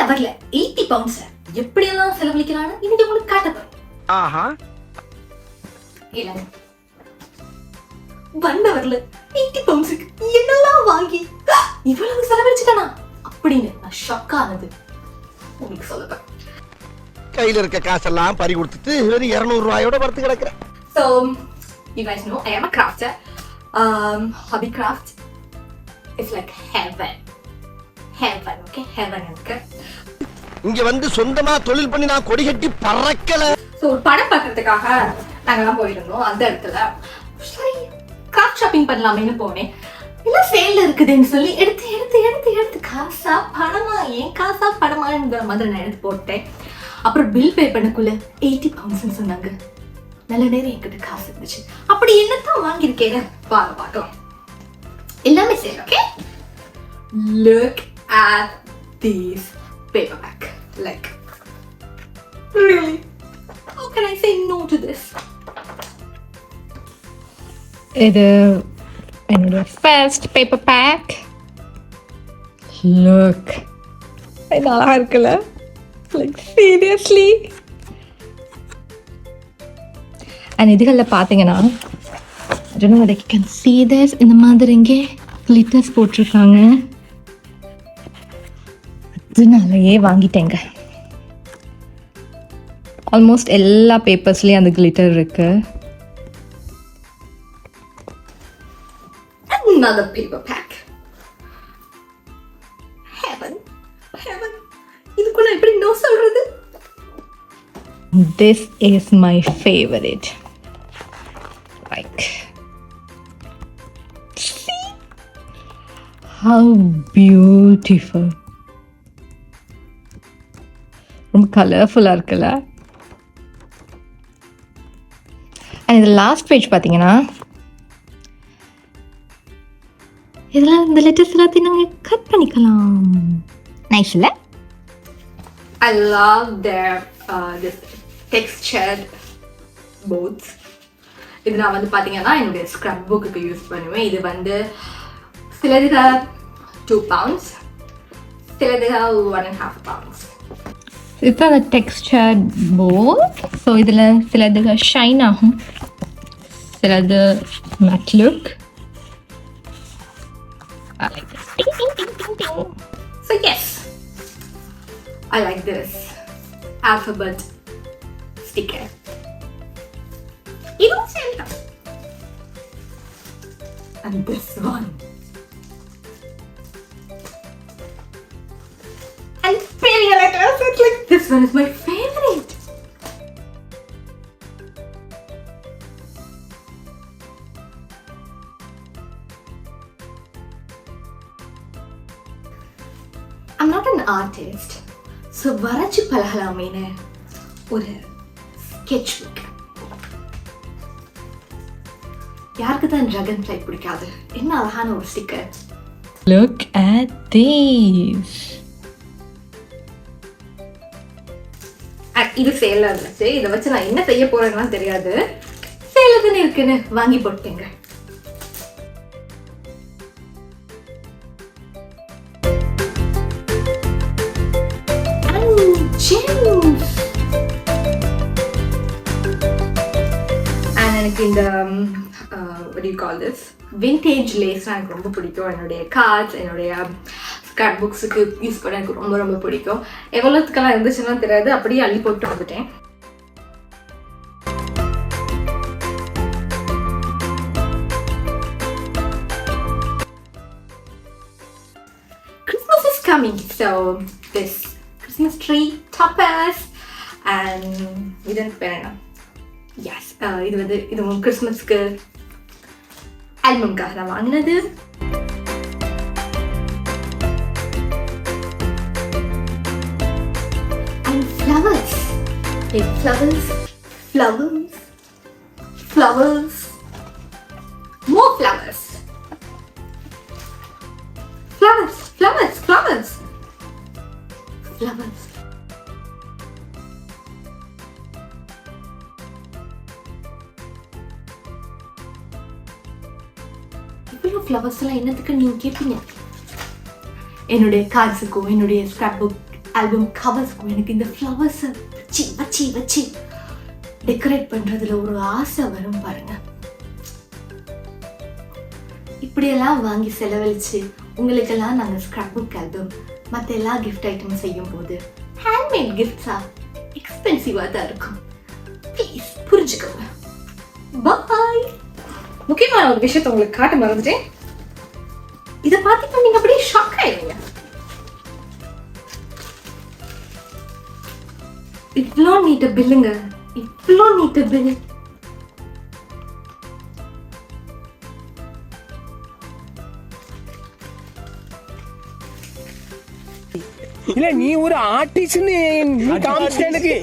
ஹவர்ல 80 பவுண்ட்ஸ் எப்படியெல்லாம் செலவழிக்கிறான்னு இன்னைக்கு உங்களுக்கு காட்ட போறேன். ஆஹா. இல்ல 1 ஹவர்ல 80 பவுண்ட்ஸ்க்கு என்னெல்லாம் வாங்கி இவ்வளவு செலவழிச்சிட்டானா அப்படின்னு நான் ஷாக் ஆனது உங்களுக்கு சொல்லுவேன். கையில இருக்க காசெல்லாம் பறி கொடுத்துட்டு வெறும் 200 ரூபாயோட படுத்து கிடக்குறேன். So you guys know I am a crafter. Hobbycraft is like heaven. Okay, heaven எனக்கு. இங்க வந்து சொந்தமா தொழில் பண்ணி நான் கொடி கட்டி பறக்கல. So ஒரு படம் பார்க்கிறதுக்காக நாங்கலாம் போயிருந்தோம். அந்த இடத்துல சரி கிராஃப்ட் ஷாப்பிங் பண்ணலாமேன்னு போனேன். இல்ல சேல்ல இருக்குதுன்னு சொல்லி எடுத்து காசா பணமா ஏன் காசா பணமாங்கிற மாதிரி நான் எடுத்து போட்டேன். அப்புறம் பில் பே பண்ணக்குள்ள 80 பவுண்ட்ஸ் சொன்னாங்க. நல்ல நேரம் என்கிட்ட காசு இருந்துச்சு. அப்படி என்னத்தான் வாங்கியிருக்கேன்னு பார்க்கலாம். எல்லாமே sale. Okay, look at these paperback. Like really, how can I say no to this? இது என்னோட ஃபர்ஸ்ட் பேப்பர் பேக். லுக், இது நல்லா இருக்குல்ல? Like seriously. அண்ட் இதுகளில் பார்த்தீங்கன்னா I don't know whether you can see this. இந்த மாதிரி இங்கே glitters போட்டிருக்காங்க. அதனாலேயே வாங்கிட்டேங்க. ஆல்மோஸ்ட் எல்லா பேப்பர்ஸ்லேயும் அந்த கிளிட்டர் இருக்கு. Another paper pack. Heaven. இதுக்குள்ள எப்படி நோ சொல்றது? This is my favorite. Like, see how beautiful. ரொம்ப கலர்ஃபுல்லாக இருக்குல்ல? அண்ட் இது லாஸ்ட் பேஜ் பார்த்தீங்கன்னா இதெல்லாம் இந்த லெட்டர்ஸ் எல்லாத்தையும் நாங்கள் கட் பண்ணிக்கலாம். நைஸ் இல்லை? I love their this textured boards. இது நான் வந்து பார்த்தீங்கன்னா என்னுடைய ஸ்க்ரப் புக்கு யூஸ் பண்ணுவேன். இது வந்து சிலதுக்கு 2 pounds, சிலதுக்கு 1.5 pounds. இதுதான் அந்த டெக்ஸ்டர்ட் போர்ட். ஸோ இதில் சிலது ஷைன் ஆகும், சிலது mat look. So yes, I like this alphabet sticker. You don't send them. And this one. And period letters. It's like this one is my favorite. I'm not an artist. So வரைச்சு பழகலாமேன்னு ஒரு sketch book. யாருக்கு தான் dragon fly பிடிக்காது? என்ன அழகான ஒரு sticker. Look at these. இது சேல்ல இருந்துச்சு. இதை வச்சு நான் என்ன செய்ய போறேன்னு தெரியாது. சேல்ல தானே இருக்குன்னு வாங்கி போட்டேங்க. எனக்கு இந்த what do you call this vintage lace எனக்கு ரொம்ப பிடிக்கும். என்னுடைய cards, என்னுடைய ஸ்க்ராப் புக்ஸுக்கு யூஸ் பண்ண எனக்கு ரொம்ப ரொம்ப பிடிக்கும். எவ்வளோத்துக்கெல்லாம் இருந்துச்சுன்னா தெரியாது, அப்படியே அள்ளி போட்டு வந்துட்டேன். Christmas is coming, so this Christmas tree toppers and இதன் பேர் என்ன? Yes, இது கிறிஸ்மஸ்க்கு ஆல்பம்காக நான் வாங்கினது. And flowers. Okay, flowers. More flowers. Flowers. இவ்வளோ ஃப்ளவர்ஸ் எல்லாம் என்னத்துக்கு நீங்கள் கேட்பீங்க? என்னுடைய கார்ட்ஸுக்கும் என்னுடைய ஸ்க்ராப் புக் ஆல்பம் கவர்ஸ்க்கும் எனக்கு இந்த ஃப்ளவர்ஸை வச்சு வச்சு வச்சு டெக்கரேட் பண்றதுல ஒரு ஆசை வரும் பாருங்க. இப்படியெல்லாம் வாங்கி செலவழிச்சு உங்களுக்கெல்லாம் நாங்கள் ஸ்கிராப் புக் ஆல்பம் மற்ற எல்லா கிஃப்ட் ஐட்டம் செய்யும் போது ஹேண்ட்மேட் கிஃப்ட்ஸா எக்ஸ்பென்சிவாக தான் இருக்கும். ப்ளீஸ் புரிஞ்சுக்கோங்க. பாய். முக்கியமான ஒரு விஷயத்தை உங்களுக்கு காட்ட மறந்துட்டேன். இதை பார்த்துட்டு நீங்க அப்படியே ஷாக் ஆயிடுங்க. இவ்வளோ நீட்ட பில்லுங்க, இவ்வளோ நீட்ட பில். இல்ல நீ ஒரு ஆர்டிஸ்ட்னு நீ காமிச்சிட்ட எனக்கு.